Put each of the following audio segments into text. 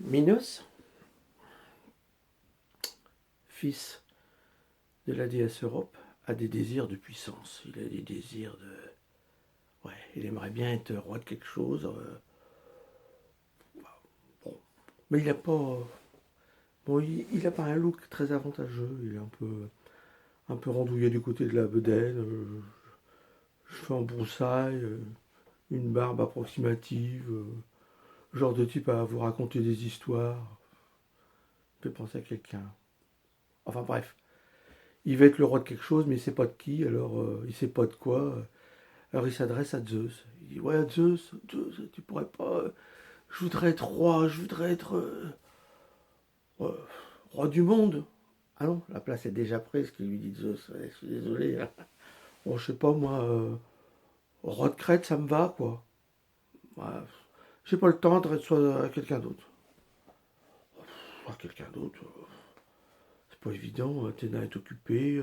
Minos, fils de la déesse Europe, a des désirs de puissance. Il a des désirs de... Ouais, il aimerait bien être roi de quelque chose. Bon. Mais il n'a pas... Bon, il a pas un look très avantageux. Il est un peu randouillé du côté de la bedaine. Cheveux en broussailles. Une barbe approximative. Genre de type à vous raconter des histoires. Peut penser à quelqu'un. Enfin bref. Il veut être le roi de quelque chose, mais il ne sait pas de qui, alors il ne sait pas de quoi. Alors il s'adresse à Zeus. Il dit, ouais, Zeus, tu pourrais pas... je voudrais être roi, je voudrais être euh, roi du monde. Ah non, la place est déjà prise, ce qu'il lui dit Zeus. Ouais, je suis désolé, hein. Bon, je sais pas, moi, roi de Crète, ça me va, quoi. Ouais, j'ai pas le temps de soit à quelqu'un d'autre. À quelqu'un d'autre, c'est pas évident. Athéna est occupée,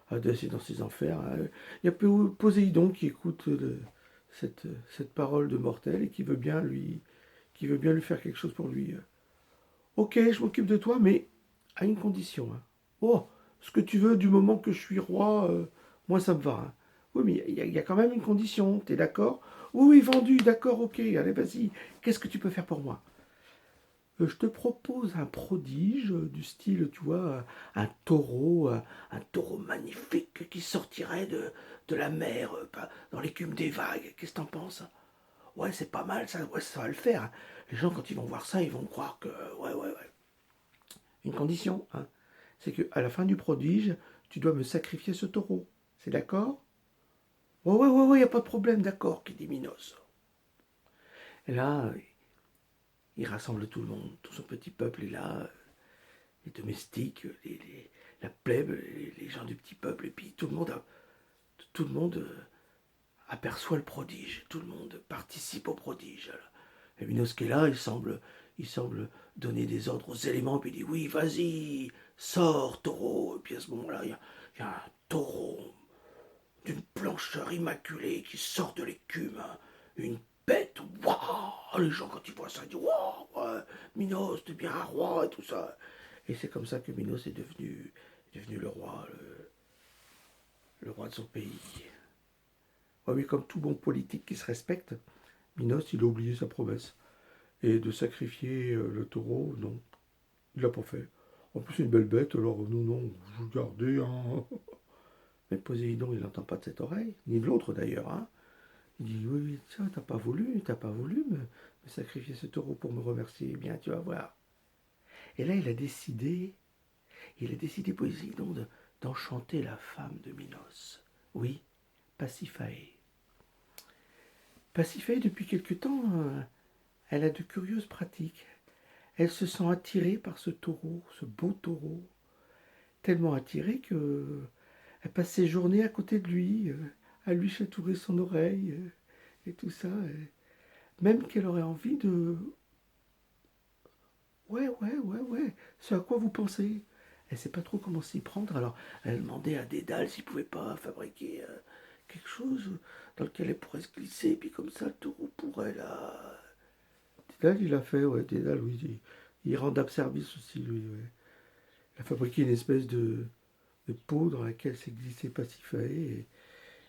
Hadès est dans ses enfers. Il y a Poséidon qui écoute cette parole de mortel et qui veut bien lui faire quelque chose pour lui. Ok, je m'occupe de toi, mais à une condition, hein. Oh, ce que tu veux du moment que je suis roi, moi ça me va, hein. Oui, mais il y a quand même une condition, t'es d'accord? Oui, oui, vendu, d'accord, ok, allez, vas-y. Qu'est-ce que tu peux faire pour moi? Je te propose un prodige du style, tu vois, un taureau magnifique qui sortirait de la mer, dans l'écume des vagues. Qu'est-ce que t'en penses? Ouais, c'est pas mal, ça, ouais, ça va le faire, hein. Les gens, quand ils vont voir ça, ils vont croire que, ouais, ouais, ouais. Une condition, hein, c'est qu'à la fin du prodige, tu dois me sacrifier ce taureau. C'est d'accord? Ouais, ouais, ouais, ouais, y a pas de problème, d'accord, qui dit Minos. Et là, il rassemble tout le monde, tout son petit peuple est là, les domestiques, la plèbe, les gens du petit peuple, et puis tout le monde aperçoit le prodige, tout le monde participe au prodige. Et Minos qui est là, il semble donner des ordres aux éléments, puis il dit oui, vas-y, sors, taureau. Et puis à ce moment-là, il y a un taureau d'une blancheur immaculée qui sort de l'écume, une bête, waouh. Les gens, quand ils voient ça, ils disent waouh, ouais, Minos, t'es bien un roi et tout ça. Et c'est comme ça que Minos est devenu le roi de son pays. Ouais, mais comme tout bon politique qui se respecte, Minos, il a oublié sa promesse. Et de sacrifier le taureau, non, il l'a pas fait. En plus, c'est une belle bête, alors non, non, je vous gardez, hein. Mais Poséidon, il n'entend pas de cette oreille, ni de l'autre d'ailleurs, hein. Il dit, oui, oui, tiens, t'as pas voulu me sacrifier ce taureau pour me remercier. Eh bien, tu vas voir. Et là, il a décidé, Poséidon, d'enchanter la femme de Minos. Oui, Pasiphae. Pasiphae, depuis quelque temps, elle a de curieuses pratiques. Elle se sent attirée par ce taureau, ce beau taureau, tellement attirée que elle passe ses journées à côté de lui, à lui chatouiller son oreille et tout ça. Même qu'elle aurait envie de... Ouais, ouais, ouais, ouais, c'est à quoi vous pensez? Elle sait pas trop comment s'y prendre, alors elle a demandé à Dédale s'il pouvait pas fabriquer quelque chose dans lequel elle pourrait se glisser, et puis comme ça le taureau pourrait là... Dédale, il a fait, ouais, Dédale, oui, il rend service aussi, lui, ouais. Il a fabriqué une espèce de peau dans laquelle s'est glissé Pasiphae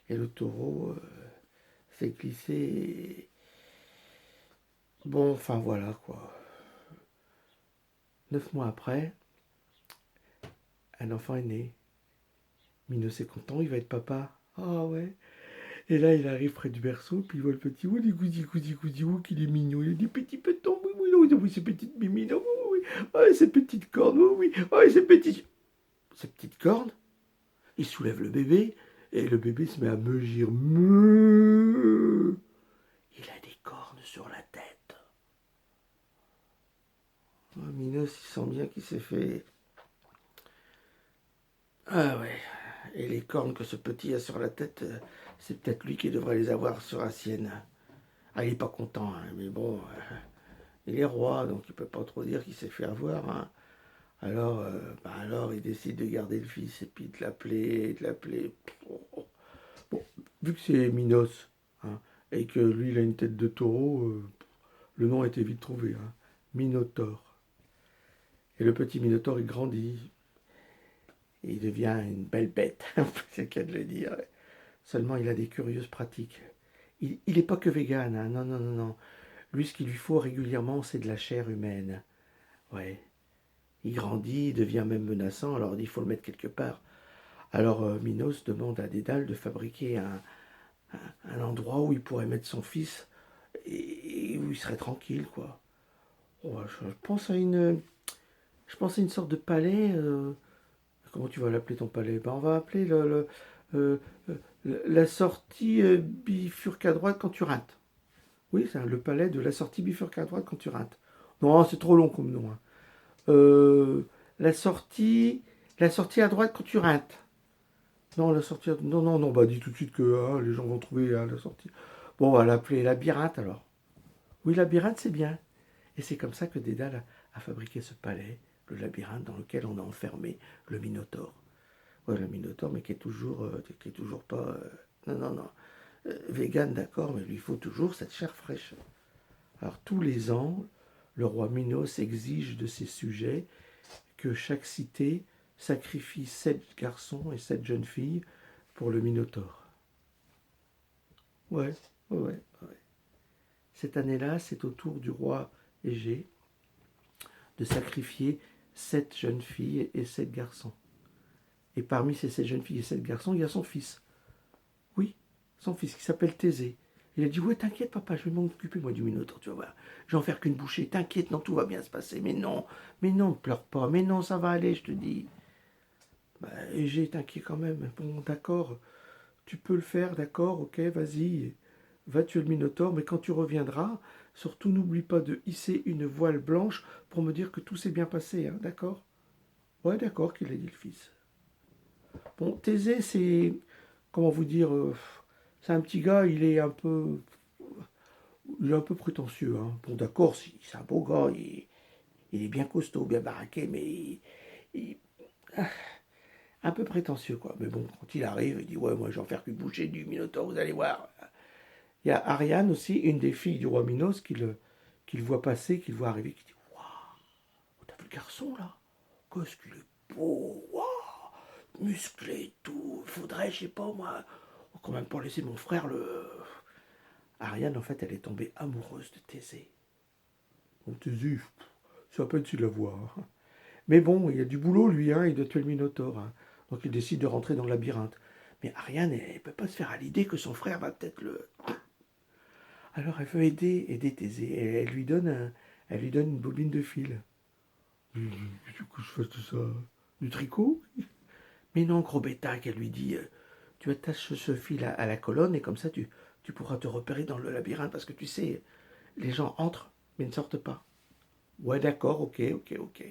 et le taureau s'est glissé. Bon, enfin voilà quoi. 9 mois après, un enfant est né. Minos est content, il va être papa. Ah ouais. Et là, il arrive près du berceau, puis il voit le petit Woody, goudi, goudi, goudi, qu'il est mignon. Il a des petits pétons, oui, oui, oui, oui, ces petites mimines, oui, oui, oui. Ouais, ces petites cornes, oui, oui, ouais, ces petites. Ces petites cornes, il soulève le bébé, et le bébé se met à meugir. Meuh. Il a des cornes sur la tête. Oh, Minos, il sent bien qu'il s'est fait. Ah ouais. Et les cornes que ce petit a sur la tête, c'est peut-être lui qui devrait les avoir sur la sienne. Ah, il est pas content, hein, mais bon, il est roi, donc il peut pas trop dire qu'il s'est fait avoir, hein. Alors, alors, il décide de garder le fils et puis de l'appeler. Bon, vu que c'est Minos, hein, et que lui, il a une tête de taureau, le nom a été vite trouvé, hein. Minotaure. Et le petit Minotaure, il grandit. Et il devient une belle bête, c'est le cas de le dire. Seulement, il a des curieuses pratiques. Il n'est pas que vegan, hein. Non, non, non, non. Lui, ce qu'il lui faut régulièrement, c'est de la chair humaine. Ouais. Il grandit, il devient même menaçant, alors il faut le mettre quelque part. Alors Minos demande à Dédale de fabriquer un endroit où il pourrait mettre son fils et où il serait tranquille, quoi. Oh, je pense à une sorte de palais. Comment tu vas l'appeler ton palais? Ben, on va appeler euh, la sortie bifurque à droite quand tu rates. Oui, c'est le palais de la sortie bifurque à droite quand tu rates. Non, c'est trop long comme nom, hein. Euh, la sortie, la sortie à droite quand tu rates. Non, la sortie. Non, non, non, bah dis tout de suite que hein, les gens vont trouver hein, la sortie. Bon, on va l'appeler labyrinthe alors. Oui, labyrinthe, c'est bien. Et c'est comme ça que Dédale a fabriqué ce palais, le labyrinthe dans lequel on a enfermé le Minotaure. Ouais, le Minotaure, mais qui est toujours pas. Non, non, non. Vegan, d'accord, mais il lui faut toujours cette chair fraîche. Alors, tous les ans, le roi Minos exige de ses sujets que chaque cité sacrifie 7 garçons et 7 jeunes filles pour le Minotaure. Ouais, ouais, ouais, ouais. Cette année-là, c'est au tour du roi Égée de sacrifier 7 jeunes filles et 7 garçons. Et parmi ces 7 jeunes filles et 7 garçons, il y a son fils. Oui, son fils qui s'appelle Thésée. Il a dit, ouais, t'inquiète papa, je vais m'occuper moi du Minotaure, tu vas voir. Je vais en faire qu'une bouchée, t'inquiète, non, tout va bien se passer. Mais non, ne pleure pas, mais non, ça va aller, je te dis. Bah, Égée est inquiet quand même. Bon, d'accord, tu peux le faire, d'accord, ok, vas-y, va tuer le Minotaure, mais quand tu reviendras, surtout n'oublie pas de hisser une voile blanche pour me dire que tout s'est bien passé, hein, d'accord? Ouais, d'accord, qu'il a dit le fils. Bon, Thésée, c'est, comment vous dire, c'est un petit gars, il est un peu prétentieux, hein. Bon, d'accord, c'est un beau gars, il est bien costaud, bien baraqué, mais il- un peu prétentieux, quoi. Mais bon, quand il arrive, il dit, ouais, moi, je vais en faire qu'une bouchée du Minotaure, vous allez voir. Il y a Ariane aussi, une des filles du roi Minos, qui le voit passer, qui le voit arriver, qui dit, waouh, t'as vu le garçon, là? Qu'est-ce qu'il est beau, waouh, musclé et tout. Faudrait, je sais pas, moi, quand même pas laisser mon frère le... Ariane, en fait, elle est tombée amoureuse de Thésée. Bon, Thésée, c'est à peine s'il la voit, hein. Mais bon, il y a du boulot, lui, hein, il doit tuer le Minotaure, hein. Donc il décide de rentrer dans le labyrinthe. Mais Ariane, elle ne peut pas se faire à l'idée que son frère va peut-être le... Alors elle veut aider Thésée. Et elle lui donne une bobine de fil. Qu'est-ce que je fasse de ça? Du tricot? Mais non, gros bêta, qu'elle lui dit, tu attaches ce fil à la colonne et comme ça tu pourras te repérer dans le labyrinthe parce que tu sais, les gens entrent mais ne sortent pas. Ouais, d'accord, ok, ok, ok.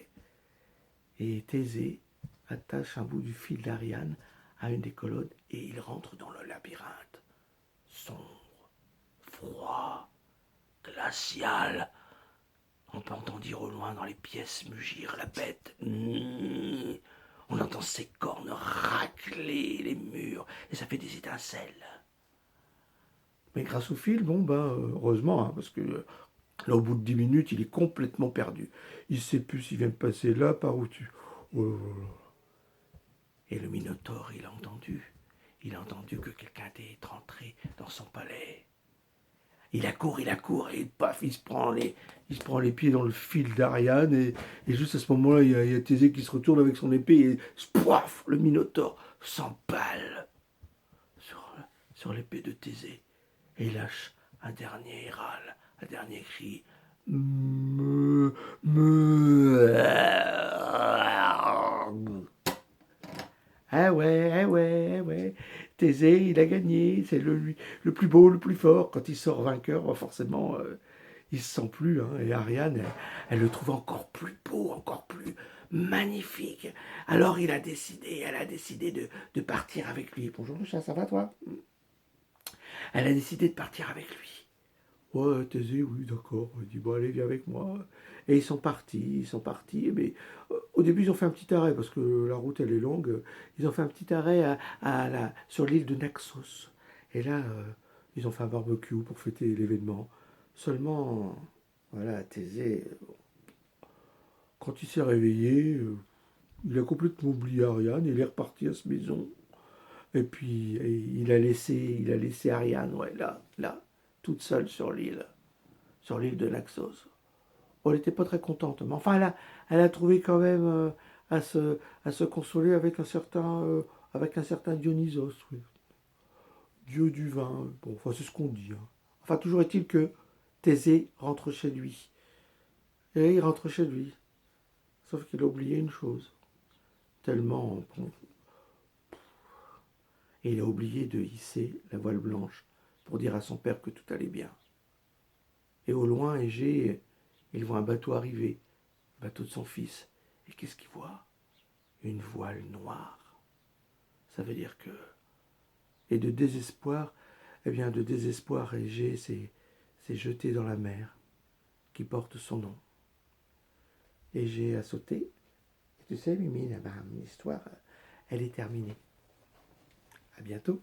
Et Thésée attache un bout du fil d'Ariane à une des colonnes et il rentre dans le labyrinthe. Sombre, froid, glacial. On peut entendre dire au loin dans les pièces mugir la bête. On entend ses cornes racler les murs et ça fait des étincelles. Mais grâce au fil, bon ben heureusement, hein, parce que là au bout de 10 minutes, il est complètement perdu. Il ne sait plus s'il vient de passer là par où tu. Oh là là. Et le Minotaure, il a entendu. Il a entendu que quelqu'un était rentré dans son palais. Il accourt, et paf, il se prend les pieds dans le fil d'Ariane, et juste à ce moment-là, il y a Thésée qui se retourne avec son épée, et poif, le Minotaure s'empale sur, sur l'épée de Thésée, et il lâche un dernier râle, un dernier cri. Me, me. Ah ouais, ah ouais, ah ouais. Thésée, il a gagné. C'est le plus beau, le plus fort. Quand il sort vainqueur, forcément, il se sent plus, hein. Et Ariane, elle le trouve encore plus beau, encore plus magnifique. Alors elle a décidé de partir avec lui. Bonjour le chat, ça va toi? Elle a décidé de partir avec lui. Ouais, Thésée, oui, d'accord. Il dit, bon, allez, viens avec moi. Et ils sont partis. Mais au début, ils ont fait un petit arrêt parce que la route, elle est longue. Ils ont fait un petit arrêt sur l'île de Naxos. Et là, ils ont fait un barbecue pour fêter l'événement. Seulement, voilà, Thésée, Quand il s'est réveillé, il a complètement oublié Ariane, il est reparti à sa maison. Et puis il a laissé Ariane, ouais, là, toute seule sur l'île de Naxos. On n'était pas très contente, mais enfin elle a trouvé quand même à se consoler avec un certain Dionysos, oui. Dieu du vin. Bon, enfin c'est ce qu'on dit, hein. Enfin toujours est-il que Thésée rentre chez lui. Et il rentre chez lui. Sauf qu'il a oublié une chose. Tellement, bon, et il a oublié de hisser la voile blanche pour dire à son père que tout allait bien. Et au loin, Égée, il voit un bateau arriver, le bateau de son fils. Et qu'est-ce qu'il voit? Une voile noire. Ça veut dire que... Et de désespoir, eh bien de désespoir, Égée s'est jeté dans la mer qui porte son nom. Égée a sauté. Et tu sais, Mimi, l'histoire, elle est terminée. À bientôt.